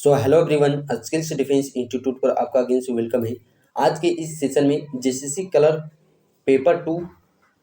So hello everyone, skills defence institute पर आपका again से वेलकम है। आज के इस सेशन में जेसीसी कलर पेपर 2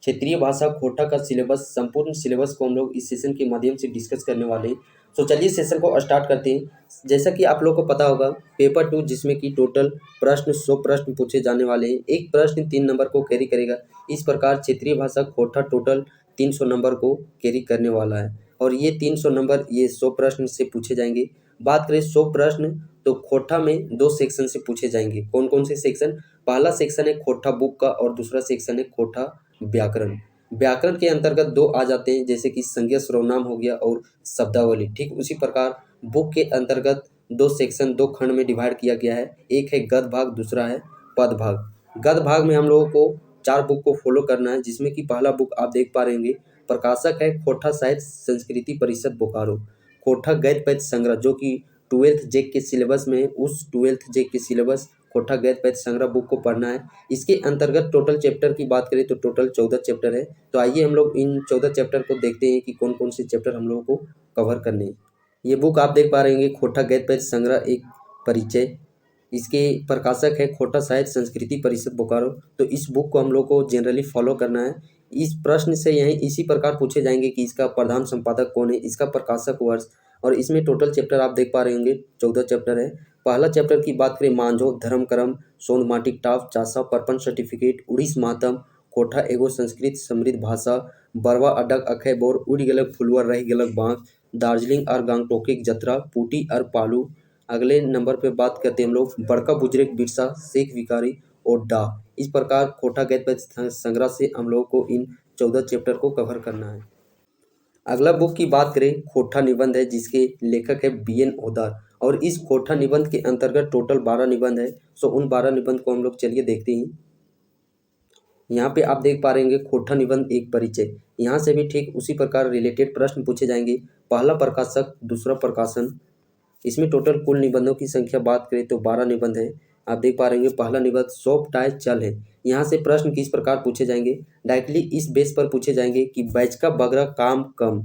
क्षेत्रीय भाषा कोटा का सिलेबस, संपूर्ण सिलेबस को हम लोग इस सेशन के माध्यम से डिस्कस करने वाले हैं। सो चलिए सेशन को स्टार्ट करते हैं। जैसा कि आप लोग को पता होगा, पेपर 2 जिसमें कि टोटल प्रश्न 100 प्रश्न पूछे जाने वाले हैं। एक प्रश्न 3 नंबर को कैरी करेगा। इस प्रकार क्षेत्रीय भाषा कोटा टोटल 300 नंबर को कैरी करने वाला है और ये 300 नंबर ये 100 प्रश्न से पूछे जाएंगे। बात करें 100 प्रश्न तो खोटा में 2 सेक्शन से पूछे जाएंगे। कौन कौन से सेक्शन? पहला सेक्शन है खोटा बुक का और दूसरा सेक्शन है खोटा व्याकरण। व्याकरण के अंतर्गत 2 आ जाते हैं, जैसे कि संज्ञा सर्वनाम हो गया और शब्दावली। ठीक उसी प्रकार बुक के अंतर्गत 2 सेक्शन 2 खंड में डिवाइड किया गया है। एक है गद्य भाग, दूसरा है पद भाग। गद्य भाग में हम लोगों को 4 बुक को फॉलो करना है, जिसमें कि पहला बुक आप देख पा रहेंगे, प्रकाशक है खोटा साहित्य संस्कृति परिषद बोकारो। कोटा गद्य पद्य संग्रह जो कि 12th जेक के सिलेबस में है, उस 12th जेक के सिलेबस कोटा गद्य पद्य संग्रह बुक को पढ़ना है। इसके अंतर्गत टोटल चैप्टर की बात करें तो टोटल 14 चैप्टर है। तो आइए हम लोग इन 14 चैप्टर को देखते हैं कि कौन कौन से चैप्टर हम लोगों को कवर करने हैं। ये बुक आप देख पा रहे होंगे, खोटा गद्य पद्य संग्रह एक परिचय। इसके प्रकाशक है खोटा साहित्य संस्कृति परिषद बोकारो। तो इस बुक को हम लोग को जनरली फॉलो करना है। इस प्रश्न से यहीं इसी प्रकार पूछे जाएंगे कि इसका प्रधान संपादक कौन है, इसका प्रकाशक वर्ष, और इसमें टोटल चैप्टर आप देख पा रहे होंगे 14 चैप्टर है। पहला चैप्टर की बात करें, मांझो धर्म कर्म सोंद माटिक टाप चासा परपन सर्टिफिकेट उड़ीस मातम कोठा एगो संस्कृत समृद्ध भाषा बरवा अडक अखय बोर उड़ गलक फुलवर रह गलक बांक दार्जिलिंग और गांगटोकिक जतरा पूटी और पालू। अगले नंबर पे बात करते हैं हम लोग बड़का बुजुर्ग बिरसा शेख विकारी और डा। इस प्रकार कोटा गद्य पद्य संग्रह से हम लोगों को इन 14 चैप्टर को कवर करना है। अगला बुक की बात करें, खोटा निबंध है, जिसके लेखक है BN ओदार। और इस खोटा निबंध के अंतर्गत टोटल 12 निबंध है। सो उन 12 निबंध को हम लोग चलिए देखते हैं। यहाँ पे आप देख पा रहे होंगे खोटा निबंध एक परिचय। यहाँ से भी ठीक उसी प्रकार रिलेटेड प्रश्न पूछे जाएंगे। पहला प्रकाशक, दूसरा प्रकाशन। इसमें टोटल कुल निबंधों की संख्या बात करें तो 12 निबंध है। आप देख पा रहे होंगे पहला निबंध सौंप टाय चल है। यहाँ से प्रश्न किस प्रकार पूछे जाएंगे? डायरेक्टली इस बेस पर पूछे जाएंगे कि बैच का बगरा काम कम,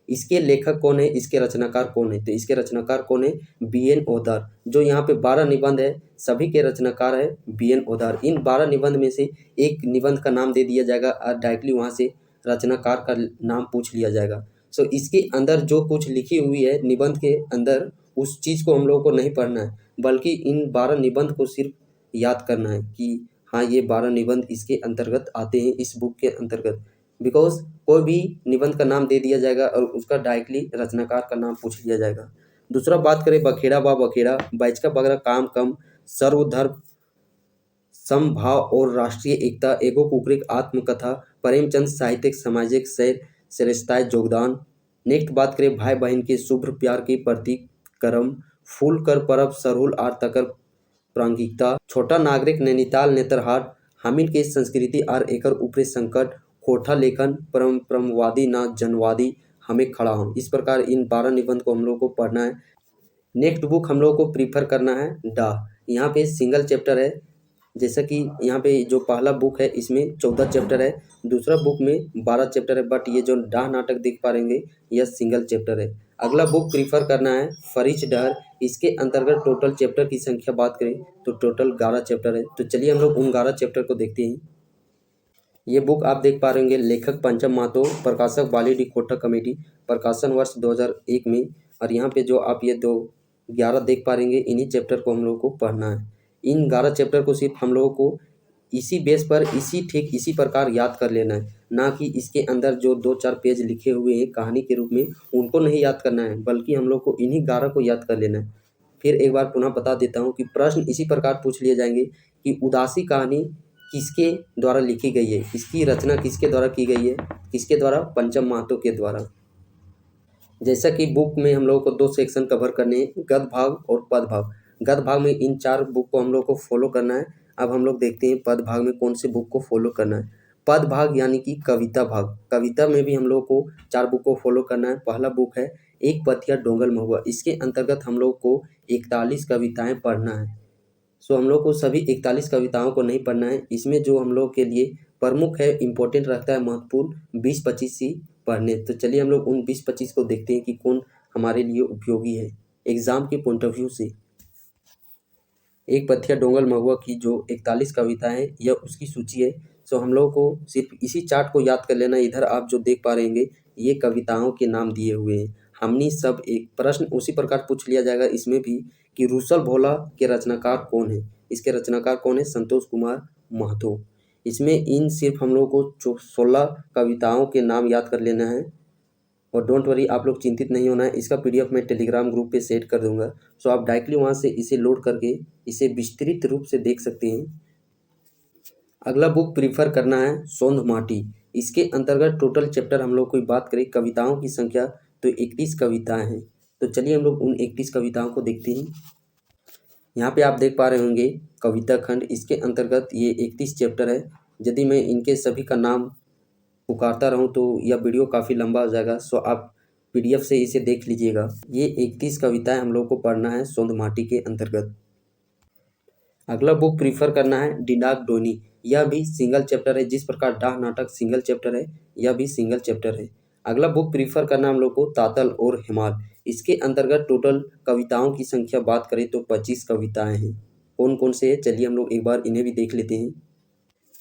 इसके लेखक कौन है, इसके रचनाकार कौन है? तो इसके रचनाकार कौन है? BN ओदार। जो यहाँ पे 12 निबंध है, सभी के रचनाकार है BN ओदार। इन 12 निबंध में से एक निबंध का नाम दे दिया जाएगा और डायरेक्टली वहाँ से रचनाकार का नाम पूछ लिया जाएगा। सो इसके अंदर जो कुछ लिखी हुई है निबंध के अंदर, उस चीज़ को हम लोगों को नहीं पढ़ना है, बल्कि इन 12 निबंध को सिर्फ याद करना है कि हाँ, ये 12 निबंध इसके अंतर्गत आते हैं, इस बुक के अंतर्गत। बिकॉज कोई भी निबंध का नाम दे दिया जाएगा और उसका डायरेक्टली रचनाकार का नाम पूछ लिया जाएगा। दूसरा बात करें बखेड़ा बा बखेड़ा, बैच का बगरा काम कम, सर्वधर्म समभाव और राष्ट्रीय एकता एगो कुकरिक आत्मकथा प्रेमचंद साहित्यिक सामाजिक सैर श्रेष्ठताय योगदान। नेक्स्ट बात करें भाई बहन के शुभ्र प्यार के प्रतीक करम फूल कर परब सरहुल आर तकर प्रांगिकता छोटा नागरिक नैनीताल नेतरहाट हामिल के संस्कृति आर एकर ऊपरी संकट कोठा लेखन परमवादी ना जनवादी हमें खड़ा हो। इस प्रकार इन 12 निबंध को हम लोग को पढ़ना है। नेक्स्ट बुक हम लोग को प्रीफर करना है डा। यहाँ पे सिंगल चैप्टर है, जैसा कि यहाँ पे जो पहला बुक है इसमें 14 चैप्टर है, दूसरा बुक में 12 चैप्टर है, बट ये जो डा नाटक देख पा रहेंगे यह सिंगल चैप्टर है। अगला बुक प्रीफर करना है फरीच डहर। इसके अंतर्गत टोटल चैप्टर की संख्या बात करें तो टोटल 11 चैप्टर है। तो चलिए हम लोग उन 11 चैप्टर को देखते हैं। ये बुक आप देख पा रहे होंगे, लेखक पंचम मातो, प्रकाशक बाली डी कोटा कमेटी, प्रकाशन वर्ष 2001 में। और यहाँ पे जो आप ये 11 देख पा रहेंगे, इन्हीं चैप्टर को हम लोगों को पढ़ना है। इन 11 चैप्टर को सिर्फ हम लोगों को इसी बेस पर इसी प्रकार याद कर लेना है, ना कि इसके अंदर जो 2-4 पेज लिखे हुए हैं कहानी के रूप में उनको नहीं याद करना है, बल्कि हम लोग को इन्हीं 11 को याद कर लेना है। फिर एक बार पुनः बता देता हूँ कि प्रश्न इसी प्रकार पूछ लिए जाएंगे कि उदासी कहानी किसके द्वारा लिखी गई है, इसकी रचना किसके द्वारा की गई है, किसके द्वारा? पंचम महतो के द्वारा। जैसा कि बुक में हम लोगों को 2 सेक्शन कवर करने हैं, गद्य भाग और पद भाग। गद्य भाग में इन 4 बुक को हम लोग को फॉलो करना है। अब हम लोग देखते हैं पद भाग में कौन से बुक को फॉलो करना है। पद भाग यानी कि कविता भाग। कविता में भी हम लोग को 4 बुक को फॉलो करना है। पहला बुक है एक पथिया डोंगल महुआ। इसके अंतर्गत हम लोग को 41 कविताएं पढ़ना है। सो हम लोग को सभी 41 कविताओं को नहीं पढ़ना है। इसमें जो हम लोग के लिए प्रमुख है, इम्पोर्टेंट रखता है, महत्वपूर्ण 20-25 ही पढ़ने। तो चलिए हम लोग उन 20-25 को देखते हैं कि कौन हमारे लिए उपयोगी है। एग्ज़ाम के पॉइंट ऑफ व्यू से। एक पथिया डोंगल महुआ की जो 41 कविताएँ हैं, यह उसकी सूची है। सो हम लोगों को सिर्फ़ इसी चार्ट को याद कर लेना है। इधर आप जो देख पा रहे होंगे, ये कविताओं के नाम दिए हुए हैं। हमनी सब एक प्रश्न उसी प्रकार पूछ लिया जाएगा इसमें भी कि रूसल भोला के रचनाकार कौन है? इसके रचनाकार कौन है? संतोष कुमार महतो। इसमें इन सिर्फ़ हम लोगों को 16 कविताओं के नाम याद कर लेना है। और डोंट वरी, आप लोग चिंतित नहीं होना है, इसका पीडीएफ मैं टेलीग्राम ग्रुप पे सेट कर दूंगा। सो आप डायरेक्टली वहाँ से इसे लोड करके इसे विस्तृत रूप से देख सकते हैं। अगला बुक प्रीफर करना है सौंध माटी। इसके अंतर्गत टोटल चैप्टर हम लोग कोई बात करें कविताओं की संख्या तो 31 कविताएं हैं। तो चलिए हम लोग उन 31 कविताओं को देखते हैं। यहाँ पे आप देख पा रहे होंगे कविता खंड, इसके अंतर्गत ये 31 चैप्टर है। यदि मैं इनके सभी का नाम पुकारता रहूं तो यह वीडियो काफ़ी लंबा हो जाएगा। सो आप पीडीएफ से इसे देख लीजिएगा। ये 31 कविताएं हम लोग को पढ़ना है सौंध माटी के अंतर्गत। अगला बुक प्रीफर करना है डिडाक डोनी। यह भी सिंगल चैप्टर है, जिस प्रकार डाह नाटक सिंगल चैप्टर है, यह भी सिंगल चैप्टर है। अगला बुक प्रीफर करना हम लोग को तातल और हिमाल। इसके अंतर्गत टोटल कविताओं की संख्या बात करें तो 25 कविताएं हैं। कौन कौन से हैं, चलिए हम लोग एक बार इन्हें भी देख लेते हैं।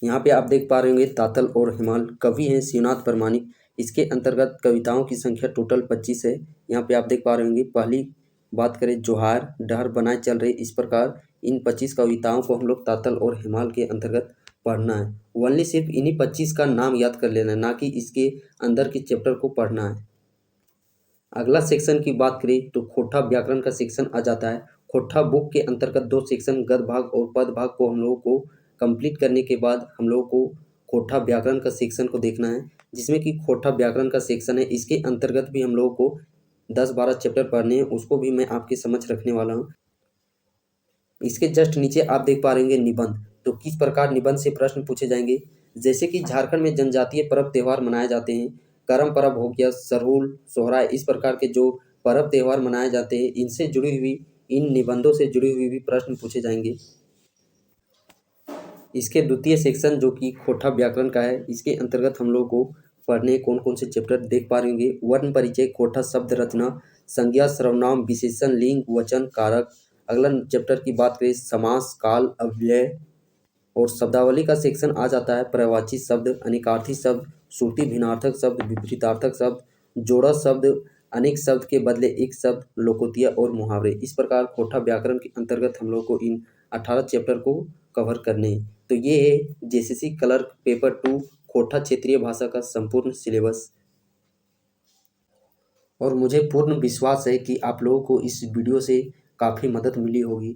यहाँ पे आप देख पा रहे होंगे तातल और हिमाल, कवि हैं शिवनाथ परमाणिक। इसके अंतर्गत कविताओं की संख्या टोटल 25 है। यहाँ पे आप देख पा रहे होंगे पहली बात करें जोहार, डहर बनाए चल रहे, इस प्रकार इन 25 कविताओं को हम लोग तातल और हिमाल के अंतर्गत पढ़ना है। ओनली सिर्फ इन्हीं 25 का नाम याद कर लेना है, ना कि इसके अंदर के चैप्टर को पढ़ना है। अगला सेक्शन की बात करें तो खोटा व्याकरण का सेक्शन आ जाता है। खोटा बुक के अंतर्गत 2 सेक्शन गद्य भाग और पद भाग को हम लोगों को कंप्लीट करने के बाद हम लोगों को खोटा व्याकरण का सेक्शन को देखना है, जिसमें कि खोटा व्याकरण का सेक्शन है। इसके अंतर्गत भी हम लोगों को 10-12 चैप्टर पढ़ने हैं, उसको भी मैं आपके समक्ष रखने वाला हूँ। इसके जस्ट नीचे आप देख पा रहे होंगे निबंध। तो किस प्रकार निबंध से प्रश्न पूछे जाएंगे, जैसे कि झारखंड में जनजातीय पर्व त्यौहार मनाए जाते हैं। करम पर्व हो गया, सरहुल, सोहराय, इस प्रकार के जो पर्व त्यौहार मनाए जाते हैं, इनसे जुड़ी हुई, इन निबंधों से जुड़ी हुई भी प्रश्न पूछे जाएंगे। इसके द्वितीय सेक्शन जो कि खोटा व्याकरण का है, इसके अंतर्गत हम लोग को पढ़ने कौन कौन से चैप्टर देख पा रहे होंगे। वर्ण परिचय, खोटा शब्द रचना, संज्ञा, सर्वनाम, विशेषण, लिंग, वचन, कारक। अगला चैप्टर की बात करें समास, काल, अव्यय और शब्दावली का सेक्शन आ जाता है। पर्यायवाची शब्द, अनेकार्थी शब्द, श्रुति भिन्नार्थक शब्द, विपरीतार्थक शब्द, जोड़ा शब्द, अनेक शब्द के बदले एक शब्द, लोकोक्तियाँ और मुहावरे। इस प्रकार खोटा व्याकरण के अंतर्गत हम लोग को इन 18 चैप्टर को कवर करने हैं। तो ये है जेसीसी क्लर्क पेपर 2 खोटा क्षेत्रीय भाषा का संपूर्ण सिलेबस। और मुझे पूर्ण विश्वास है कि आप लोगों को इस वीडियो से काफ़ी मदद मिली होगी।